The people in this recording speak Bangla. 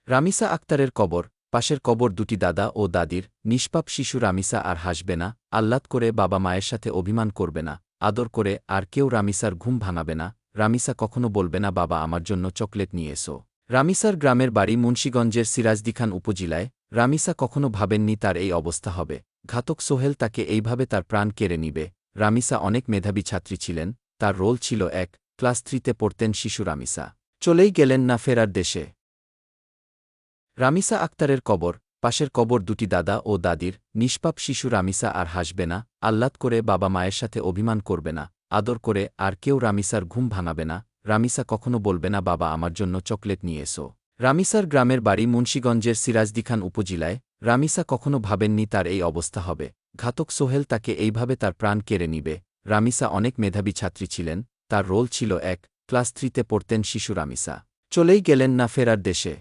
রামিসা আক্তারের কবর, পাশের কবর দুটি দাদা ও দাদির, নিষ্পাপ শিশু রামিসা আর হাসবে না, আহ্লাদ করে বাবা মায়ের সাথে অভিমান করবে না, আদর করে আর কেউ রামিসার ঘুম ভাঙাবে না, রামিসা কখনো বলবে না বাবা আমার জন্য চকলেট নিয়ে এসো। রামিসার গ্রামের বাড়ি মুন্সিগঞ্জের সিরাজদিখান উপজেলায়। রামিসা কখনো ভাবেননি তার এই অবস্থা হবে। ঘাতক সোহেল তাকে এইভাবে তার প্রাণ কেড়ে নিবে। রামিসা অনেক মেধাবী ছাত্রী ছিলেন, তার রোল ছিল এক, ক্লাস 3-তে পড়তেন শিশু রামিসা। চলেই গেলেন না ফেরার দেশে। রামিসা আক্তারের কবর, পাশের কবর দুটি দাদা ও দাদির, নিষ্পাপ শিশু রামিসা আর হাসবে না, আহ্লাদ করে বাবা মায়ের সাথে অভিমান করবে না, আদর করে আর কেউ রামিসার ঘুম ভাঙাবে না, রামিসা কখনো বলবে না বাবা আমার জন্য চকলেট নিয়ে এসো। রামিসার গ্রামের বাড়ি মুন্সিগঞ্জের সিরাজদিখান উপজেলায়। রামিসা কখনো ভাবেননি তার এই অবস্থা হবে। ঘাতক সোহেল তাকে এইভাবে তার প্রাণ কেড়ে নিবে। রামিসা অনেক মেধাবী ছাত্রী ছিলেন, তার রোল ছিল এক, ক্লাস 3-তে পড়তেন শিশু রামিসা। চলেই গেলেন না ফেরার দেশে।